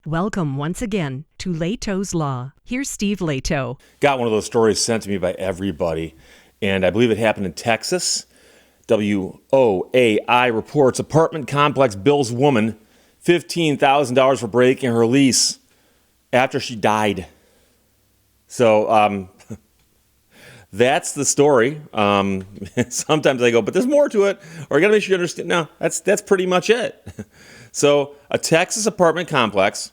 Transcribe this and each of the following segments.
Welcome once again to Lehto's Law. Here's Steve Lehto. Got one of those stories sent to me by everybody, and I believe it happened in Texas. WOAI reports apartment complex bills woman $15,000 for breaking her lease after she died. So that's the story. Sometimes I go, but there's more to it, or I got to make sure you understand. No, that's pretty much it. So a Texas apartment complex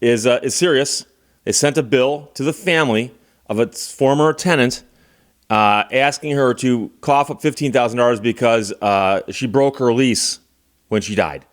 is serious. They sent a bill to the family of its former tenant asking her to cough up $15,000 because she broke her lease when she died.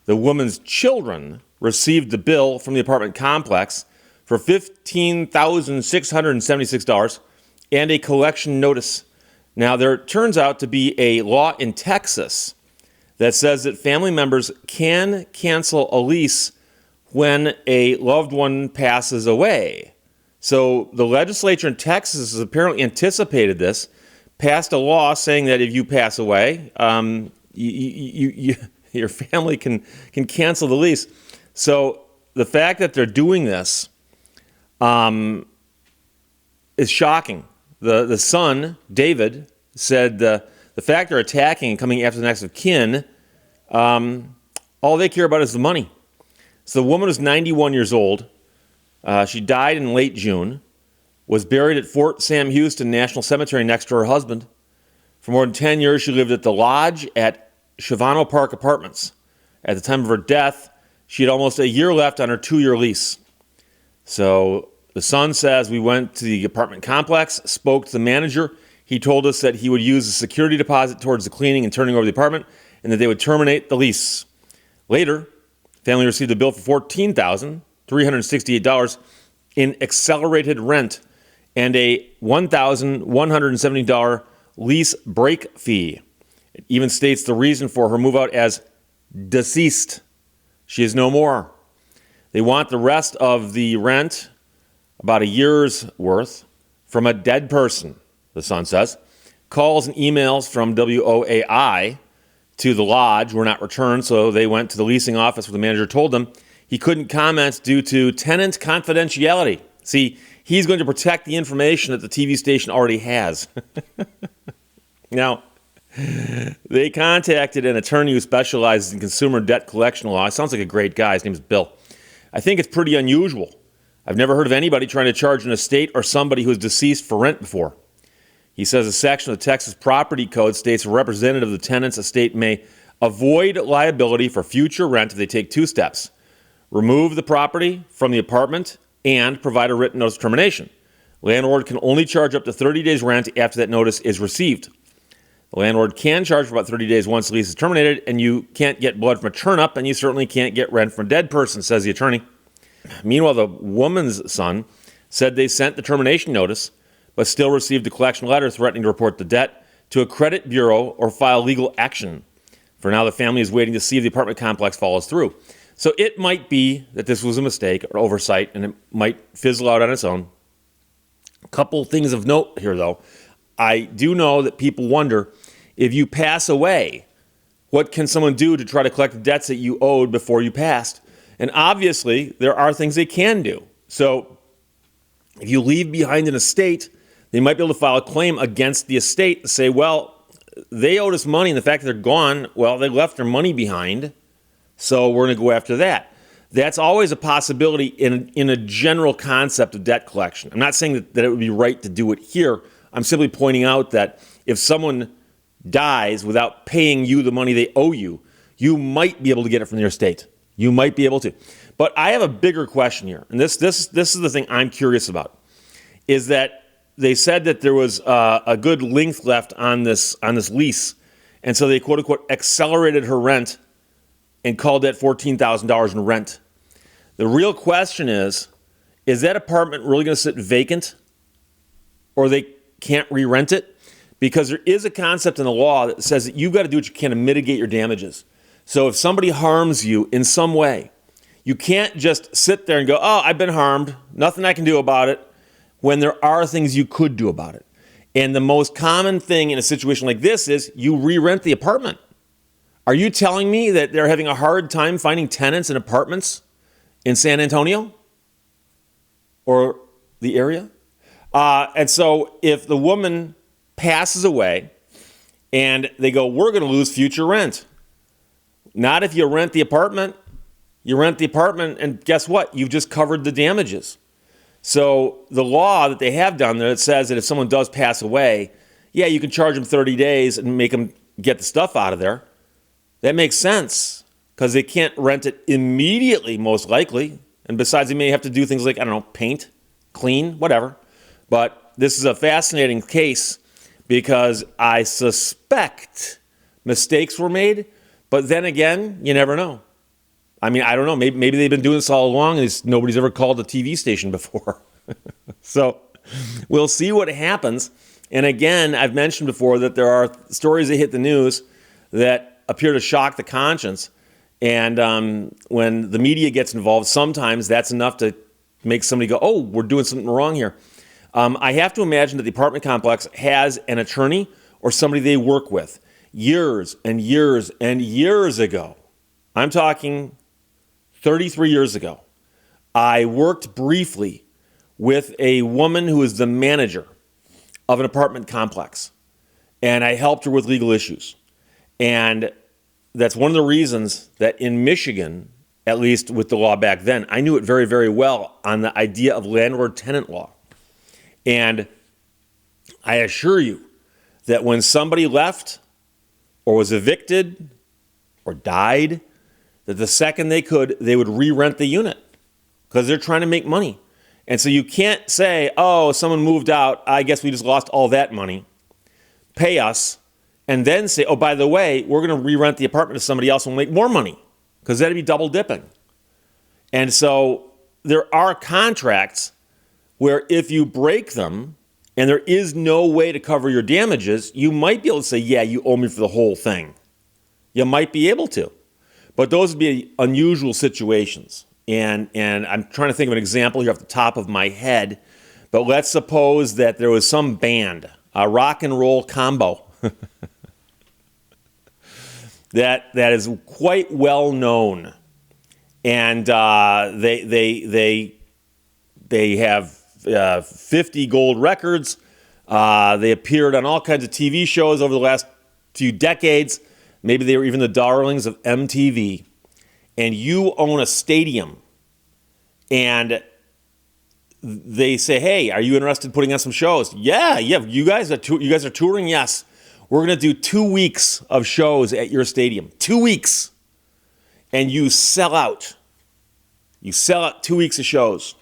The woman's children received the bill from the apartment complex for $15,676 and a collection notice. Now, there turns out to be a law in Texas that says that family members can cancel a lease when a loved one passes away. So the legislature in Texas has apparently anticipated this, passed a law saying that if you pass away, your family can cancel the lease. So the fact that they're doing this is shocking. The son, David, said the fact they're attacking and coming after the next of kin, all they care about is the money. So the woman was 91 years old. She died in late June, was buried at Fort Sam Houston National Cemetery next to her husband. For more than 10 years, she lived at the Lodge at Shavano Park Apartments. At the time of her death, she had almost a year left on her 2-year lease. So the son says, we went to the apartment complex, spoke to the manager. He told us that he would use a security deposit towards the cleaning and turning over the apartment, and that they would terminate the lease. Later, the family received a bill for $14,368 in accelerated rent and a $1,170 lease break fee. It even states the reason for her move out as deceased. She is no more. They want the rest of the rent, about a year's worth, from a dead person, the son says. Calls and emails from WOAI to the lodge were not returned, so they went to the leasing office where the manager told them he couldn't comment due to tenant confidentiality. See, he's going to protect the information that the TV station already has. Now, they contacted an attorney who specializes in consumer debt collection law. Sounds like a great guy. His name is Bill. I think it's pretty unusual. I've never heard of anybody trying to charge an estate or somebody who is deceased for rent before. He says a section of the Texas Property Code states a representative of the tenant's estate may avoid liability for future rent if they take 2 steps. Remove the property from the apartment and provide a written notice of termination. Landlord can only charge up to 30 days rent after that notice is received. The landlord can charge for about 30 days once the lease is terminated, and you can't get blood from a turnip, and you certainly can't get rent from a dead person, says the attorney. Meanwhile, the woman's son said they sent the termination notice, but still received a collection letter threatening to report the debt to a credit bureau or file legal action. For now, the family is waiting to see if the apartment complex follows through. So it might be that this was a mistake or oversight, and it might fizzle out on its own. A couple things of note here, though. I do know that people wonder, if you pass away, what can someone do to try to collect the debts that you owed before you passed? And obviously, there are things they can do. So if you leave behind an estate, they might be able to file a claim against the estate and say, well, they owed us money, and the fact that they're gone, well, they left their money behind, so we're going to go after that. That's always a possibility in a general concept of debt collection. I'm not saying that it would be right to do it here. I'm simply pointing out that if someone dies without paying you the money they owe you, you might be able to get it from their estate. You might be able to. But I have a bigger question here, and this is the thing I'm curious about, is that they said that there was a good length left on this lease, and so they quote unquote accelerated her rent and called that $14,000 in rent. The real question is that apartment really going to sit vacant, or they can't re-rent it? Because there is a concept in the law that says that you've got to do what you can to mitigate your damages. So if somebody harms you in some way, you can't just sit there and go, oh, I've been harmed, nothing I can do about it, when there are things you could do about it. And the most common thing in a situation like this is you re-rent the apartment. Are you telling me that they're having a hard time finding tenants in apartments in San Antonio or the area. And so if the woman passes away and they go, we're going to lose future rent. Not if you rent the apartment. You rent the apartment, and guess what? You've just covered the damages. So the law that they have down there, it says that if someone does pass away, yeah, you can charge them 30 days and make them get the stuff out of there. That makes sense because they can't rent it immediately, most likely. And besides, they may have to do things like, I don't know, paint, clean, whatever. But this is a fascinating case because I suspect mistakes were made. But then again, you never know. I mean, I don't know. Maybe they've been doing this all along and nobody's ever called a TV station before. So we'll see what happens. And again, I've mentioned before that there are stories that hit the news that appear to shock the conscience. And when the media gets involved, sometimes that's enough to make somebody go, oh, we're doing something wrong here. I have to imagine that the apartment complex has an attorney or somebody they work with years and years and years ago. I'm talking 33 years ago. I worked briefly with a woman who is the manager of an apartment complex, and I helped her with legal issues. And that's one of the reasons that in Michigan, at least with the law back then, I knew it very, very well on the idea of landlord-tenant law. And I assure you that when somebody left or was evicted or died, that the second they could, they would re-rent the unit because they're trying to make money. And so you can't say, oh, someone moved out, I guess we just lost all that money. Pay us, and then say, oh, by the way, we're going to re-rent the apartment to somebody else and we'll make more money because that'd be double dipping. And so there are contracts where if you break them and there is no way to cover your damages, you might be able to say, yeah, you owe me for the whole thing. You might be able to. But those would be unusual situations. And I'm trying to think of an example here off the top of my head. But let's suppose that there was some band, a rock and roll combo, that is quite well known. And they have 50 gold records. They appeared on all kinds of TV shows over the last few decades. Maybe they were even the darlings of MTV. And you own a stadium. And they say, hey, are you interested in putting on some shows? Yeah. You guys are touring? Yes. We're going to do 2 weeks of shows at your stadium. 2 weeks. And you sell out. You sell out 2 weeks of shows.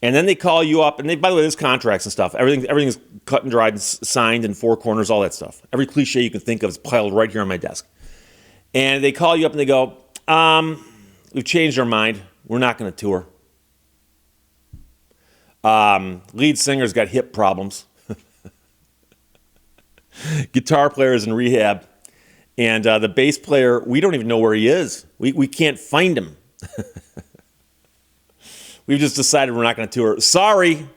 And then they call you up, and by the way, there's contracts and stuff. Everything's cut and dried and signed in four corners, all that stuff. Every cliche you can think of is piled right here on my desk. And they call you up and they go, we've changed our mind. We're not going to tour. Lead singer's got hip problems. Guitar player's in rehab. And the bass player, we don't even know where he is. We can't find him. We've just decided we're not going to tour. Sorry,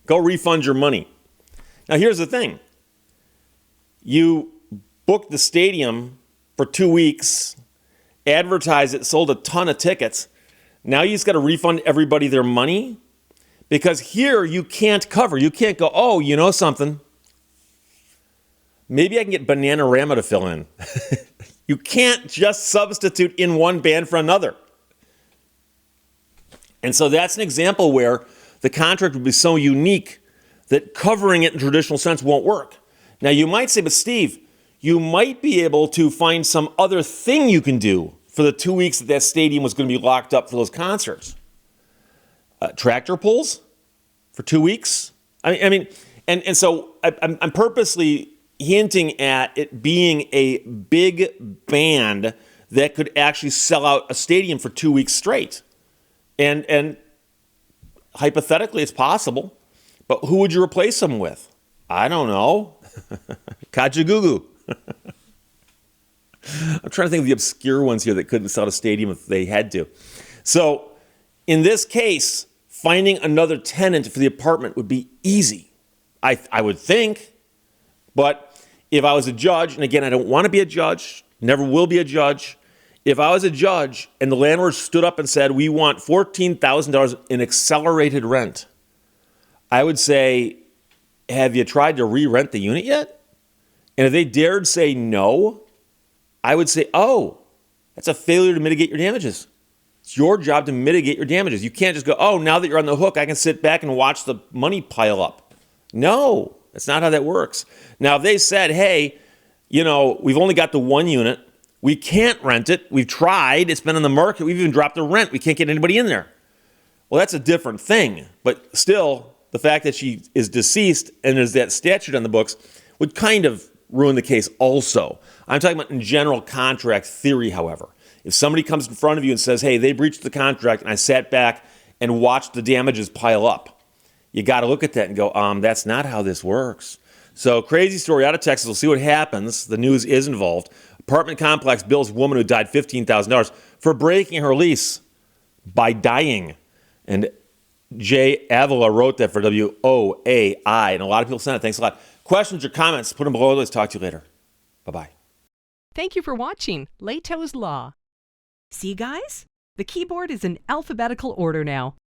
go refund your money. Now, here's the thing. You booked the stadium for 2 weeks, advertised it, sold a ton of tickets. Now you just got to refund everybody their money because here you can't cover. You can't go, oh, you know something? Maybe I can get Bananarama to fill in. You can't just substitute in one band for another. And so that's an example where the contract would be so unique that covering it in traditional sense won't work. Now you might say, but Steve, you might be able to find some other thing you can do for the 2 weeks that stadium was going to be locked up for those concerts. Tractor pulls for 2 weeks? I mean, and so I'm purposely hinting at it being a big band that could actually sell out a stadium for 2 weeks straight. And hypothetically, it's possible. But who would you replace them with? I don't know. Kajagoogoo. I'm trying to think of the obscure ones here that couldn't sell a stadium if they had to. So in this case, finding another tenant for the apartment would be easy, I would think. But if I was a judge, and again, I don't want to be a judge, never will be a judge, if I was a judge and the landlord stood up and said, we want $14,000 in accelerated rent, I would say, have you tried to re-rent the unit yet? And if they dared say no, I would say, oh, that's a failure to mitigate your damages. It's your job to mitigate your damages. You can't just go, oh, now that you're on the hook, I can sit back and watch the money pile up. No, that's not how that works. Now, if they said, hey, we've only got the one unit, we can't rent it, we've tried, it's been on the market, we've even dropped the rent, we can't get anybody in there. Well, that's a different thing. But still, the fact that she is deceased and there's that statute on the books would kind of ruin the case also. I'm talking about in general contract theory, however. If somebody comes in front of you and says, hey, they breached the contract and I sat back and watched the damages pile up, you got to look at that and go, that's not how this works. So crazy story out of Texas. We'll see what happens. The news is involved. Apartment complex bills woman who died $15,000 for breaking her lease by dying. And Jay Avila wrote that for WOAI, and a lot of people sent it. Thanks a lot. Questions or comments, put them below. Let's talk to you later. Bye-bye. Thank you for watching Lehto's Law. See, guys? The keyboard is in alphabetical order now.